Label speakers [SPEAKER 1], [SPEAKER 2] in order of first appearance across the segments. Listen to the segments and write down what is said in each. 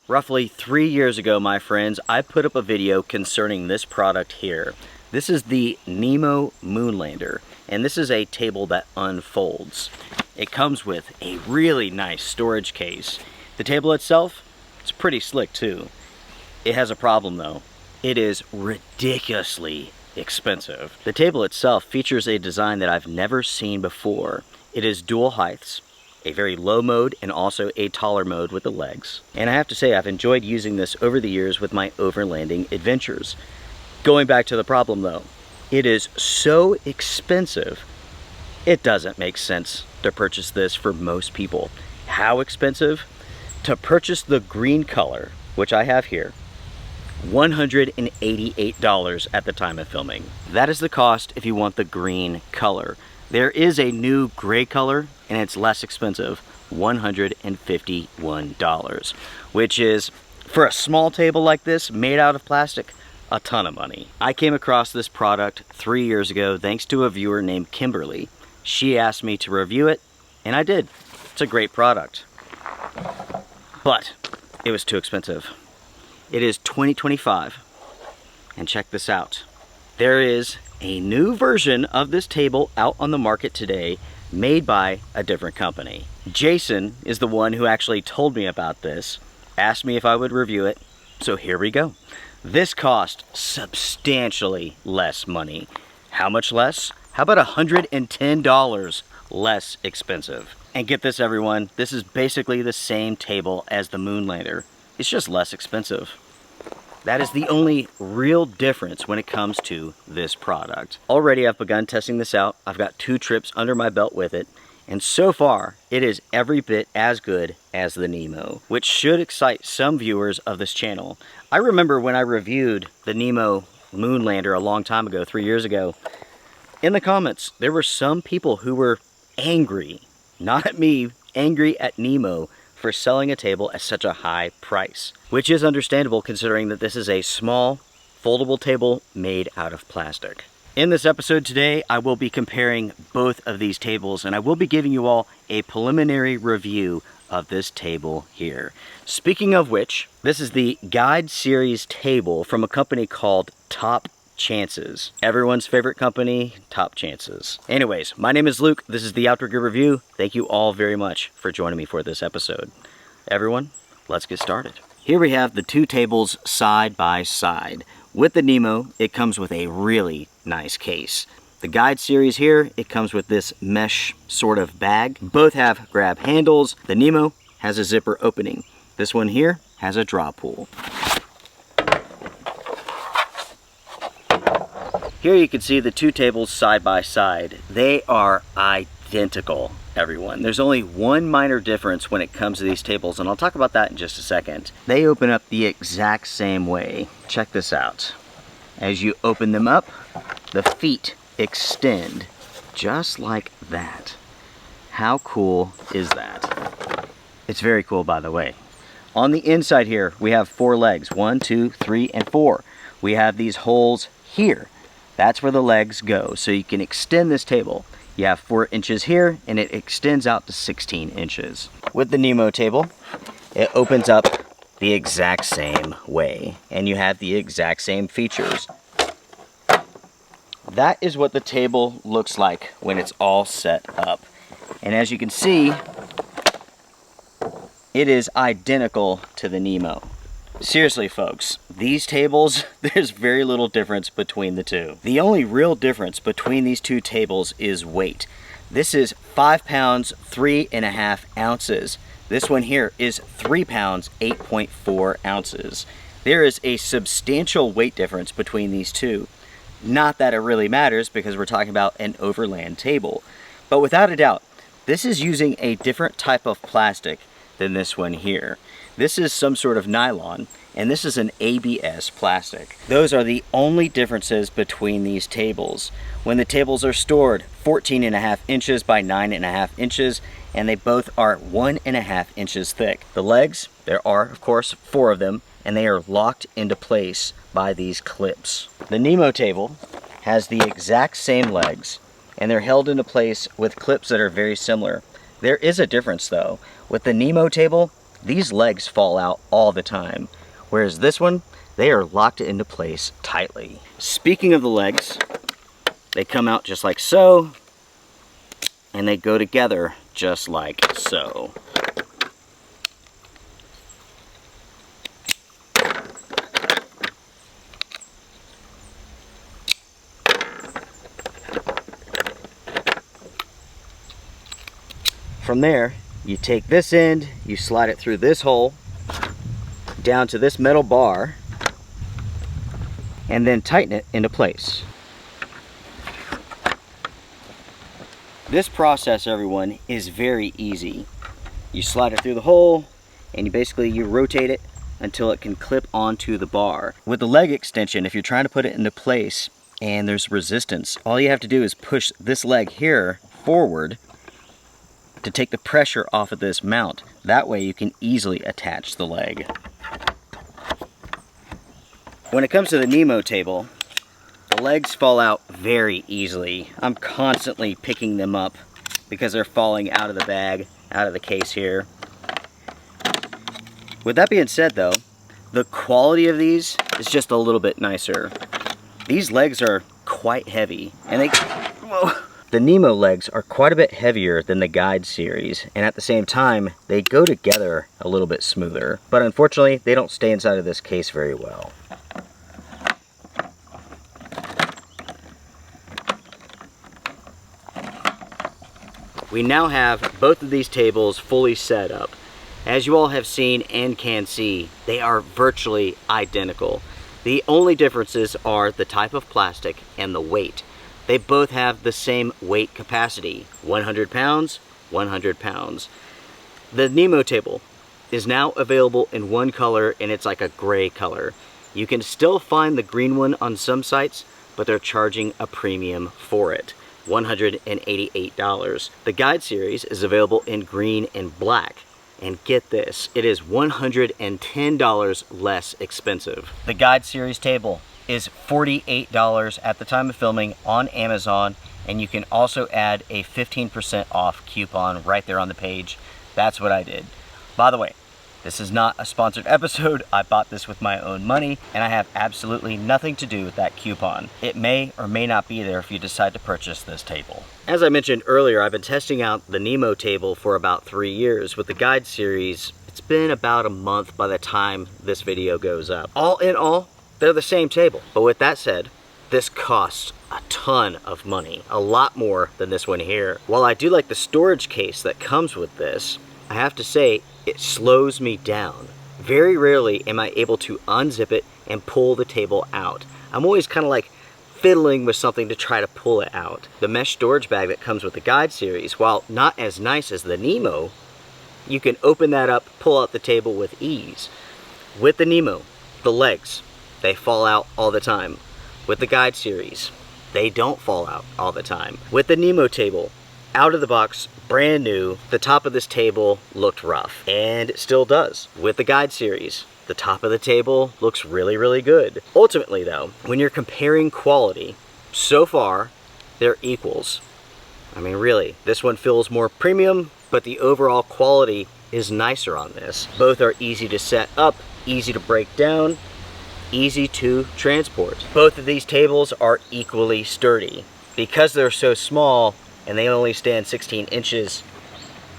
[SPEAKER 1] Roughly 3 years ago, my friends, I put up a video concerning this product here. This is the Nemo MoonLander, and this is a table that unfolds. It comes with a really nice storage case. The table itself, it's pretty slick too. It has a problem though. It is ridiculously expensive. The table itself features a design that I've never seen before. It is dual heights, a very low mode and also a taller mode with the legs. And I have to say, I've enjoyed using this over the years with my overlanding adventures. Going back to the problem though, it is so expensive, it doesn't make sense to purchase this for most people. How expensive? To purchase the green color, which I have here, $188 at the time of filming. That is the cost if you want the green color. There is a new gray color and it's less expensive, $151, which is, for a small table like this made out of plastic, a ton of money. I came across this product 3 years ago thanks to a viewer named Kimberly. She asked me to review it and I did. It's a great product, but it was too expensive. It is 2025 and check this out. There is a new version of this table out on the market today made by a different company. Jason is the one who actually told me about this, asked me if I would review it, so here we go. This cost substantially less money. How much less? How about $110 less expensive? And get this everyone, this is basically the same table as the MoonLander. It's just less expensive. That is the only real difference when it comes to this product. Already I've begun testing this out. I've got 2 trips under my belt with it, and so far it is every bit as good as the Nemo, which should excite some viewers of this channel. I remember when I reviewed the Nemo MoonLander a long time ago, 3 years ago, in the comments there were some people who were angry, not at me, angry at Nemo for selling a table at such a high price, which is understandable considering that this is a small, foldable table made out of plastic. In this episode today, I will be comparing both of these tables and I will be giving you all a preliminary review of this table here. Speaking of which, this is the Guide Series table from a company called Top Chances. Everyone's favorite company, Top Chances. Anyways, my name is Luke. This is the Outdoor Gear Review. Thank you all very much for joining me for this episode. Everyone, let's get started. Here we have the 2 tables side by side. With the Nemo, it comes with a really nice case. The Guide Series here, it comes with this mesh sort of bag. Both have grab handles. The Nemo has a zipper opening. This one here has a draw pull. Here you can see the 2 tables side by side. They are identical, everyone. There's only one minor difference when it comes to these tables, and I'll talk about that in just a second. They open up the exact same way. Check this out. As you open them up, the feet extend just like that. How cool is that? It's very cool, by the way. On the inside here, we have 4 legs. 1, 2, 3, and 4. We have these holes here. That's where the legs go, so you can extend this table. You have 4 inches here, and it extends out to 16 inches. With the Nemo table, it opens up the exact same way, and you have the exact same features. That is what the table looks like when it's all set up. And as you can see, it is identical to the Nemo. Seriously folks, these tables, there's very little difference between the 2. The only real difference between these 2 tables is weight. This is 5 pounds, 3.5 ounces. This one here is 3 pounds, 8.4 ounces. There is a substantial weight difference between these 2. Not that it really matters because we're talking about an overland table. But without a doubt, this is using a different type of plastic than this one here. This is some sort of nylon, and this is an ABS plastic. Those are the only differences between these tables. When the tables are stored 14.5 inches by 9.5 inches, and they both are 1.5 inches thick. The legs, there are of course 4 of them, and they are locked into place by these clips. The Nemo table has the exact same legs, and they're held into place with clips that are very similar. There is a difference though. With the Nemo table, these legs fall out all the time, whereas this one, they are locked into place tightly. Speaking of the legs, they come out just like so, and they go together just like so. From there, you take this end, you slide it through this hole, down to this metal bar, and then tighten it into place. This process, everyone, is very easy. You slide it through the hole, and you rotate it until it can clip onto the bar. With the leg extension, if you're trying to put it into place and there's resistance, all you have to do is push this leg here forward to take the pressure off of this mount. That way you can easily attach the leg. When it comes to the Nemo table, the legs fall out very easily. I'm constantly picking them up because they're falling out of the bag, out of the case here. With that being said though, the quality of these is just a little bit nicer. These legs are quite heavy, and the Nemo legs are quite a bit heavier than the Guide series, and at the same time, they go together a little bit smoother. But unfortunately, they don't stay inside of this case very well. We now have both of these tables fully set up. As you all have seen and can see, they are virtually identical. The only differences are the type of plastic and the weight. They both have the same weight capacity, 100 pounds, 100 pounds. The Nemo table is now available in one color, and it's like a gray color. You can still find the green one on some sites, but they're charging a premium for it, $188. The Guide series is available in green and black. And get this, it is $110 less expensive. The Guide series table is $48 at the time of filming on Amazon, and you can also add a 15% off coupon right there on the page. That's what I did. By the way, this is not a sponsored episode. I bought this with my own money, and I have absolutely nothing to do with that coupon. It may or may not be there if you decide to purchase this table. As I mentioned earlier, I've been testing out the Nemo table for about 3 years. With the Guide series, it's been about a month by the time this video goes up. All in all, they're the same table. But with that said, this costs a ton of money, a lot more than this one here. While I do like the storage case that comes with this, I have to say, it slows me down. Very rarely am I able to unzip it and pull the table out. I'm always kind of like fiddling with something to try to pull it out. The mesh storage bag that comes with the Guide series, while not as nice as the Nemo, you can open that up, pull out the table with ease. With the Nemo, the legs, they fall out all the time. With the Guide series, they don't fall out all the time. With the Nemo table, out of the box, brand new, the top of this table looked rough, and it still does. With the Guide series, the top of the table looks really, really good. Ultimately though, when you're comparing quality, so far, they're equals. I mean really, this one feels more premium, but the overall quality is nicer on this. Both are easy to set up, easy to break down, easy to transport. Both of these tables are equally sturdy. Because they're so small and they only stand 16 inches,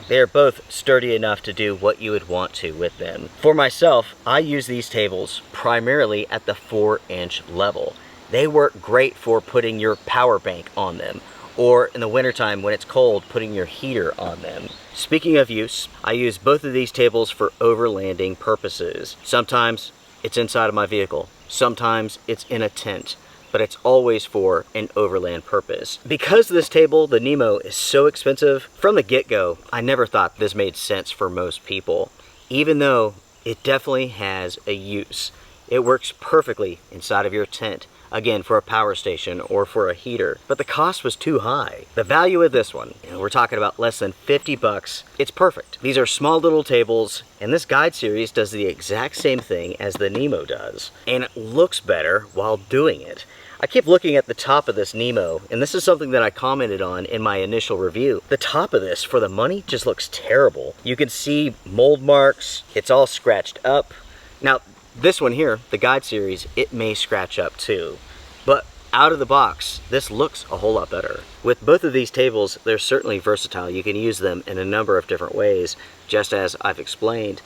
[SPEAKER 1] they are both sturdy enough to do what you would want to with them. For myself, I use these tables primarily at the 4-inch level. They work great for putting your power bank on them, or in the wintertime when it's cold, putting your heater on them. Speaking of use, I use both of these tables for overlanding purposes. Sometimes it's inside of my vehicle. Sometimes it's in a tent, but it's always for an overland purpose. Because this table, the Nemo, is so expensive, from the get-go, I never thought this made sense for most people, even though it definitely has a use. It works perfectly inside of your tent, again, for a power station or for a heater, but the cost was too high. The value of this one, we're talking about less than 50 bucks. It's perfect. These are small little tables, and this Guide series does the exact same thing as the Nemo does, and it looks better while doing it. I keep looking at the top of this Nemo, and this is something that I commented on in my initial review. The top of this, for the money, just looks terrible. You can see mold marks, it's all scratched up. Now, this one here, the Guide Series, it may scratch up too. But out of the box, this looks a whole lot better. With both of these tables, they're certainly versatile. You can use them in a number of different ways, just as I've explained.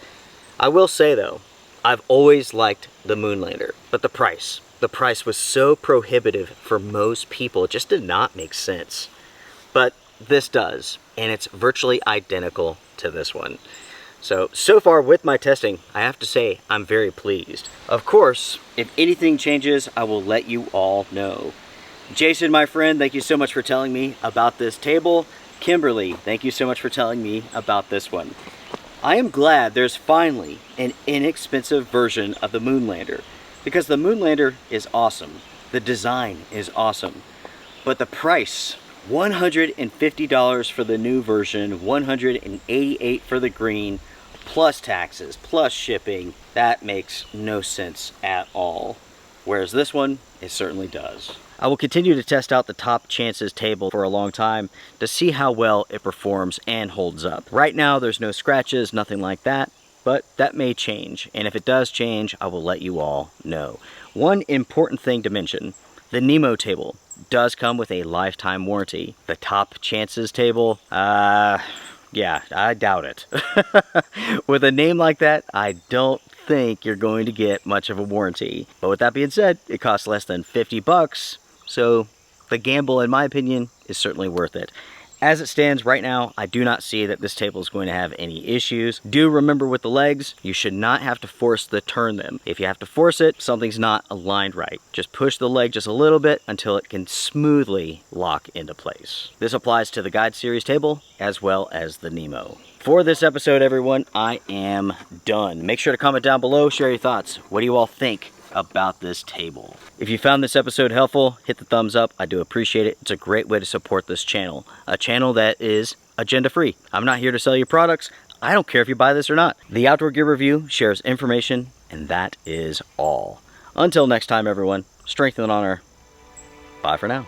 [SPEAKER 1] I will say though, I've always liked the MoonLander, but the price was so prohibitive for most people, it just did not make sense. But this does, and it's virtually identical to this one. So far with my testing, I have to say I'm very pleased. Of course, if anything changes, I will let you all know. Jason, my friend, thank you so much for telling me about this table. Kimberly, thank you so much for telling me about this one. I am glad there's finally an inexpensive version of the MoonLander, because the MoonLander is awesome. The design is awesome. But the price, $150 for the new version, $188 for the green, plus taxes, plus shipping, that makes no sense at all. Whereas this one, it certainly does. I will continue to test out the Top Chances table for a long time to see how well it performs and holds up. Right now, there's no scratches, nothing like that, but that may change. And if it does change, I will let you all know. One important thing to mention, the Nemo table does come with a lifetime warranty. The Top Chances table, yeah, I doubt it. With a name like that, I don't think you're going to get much of a warranty. But with that being said, it costs less than 50 bucks. So the gamble, in my opinion, is certainly worth it. As it stands right now, I do not see that this table is going to have any issues. Do remember with the legs, you should not have to force to turn them. If you have to force it, something's not aligned right. Just push the leg just a little bit until it can smoothly lock into place. This applies to the Guide Series table as well as the Nemo. For this episode, everyone, I am done. Make sure to comment down below, share your thoughts. What do you all think about this table? If you found this episode helpful, hit the thumbs up. I do appreciate it. It's a great way to support this channel, a channel that is agenda free. I'm not here to sell you products. I don't care if you buy this or not. The Outdoor Gear Review shares information, and that is all. Until next time, everyone, strength and honor. Bye for now.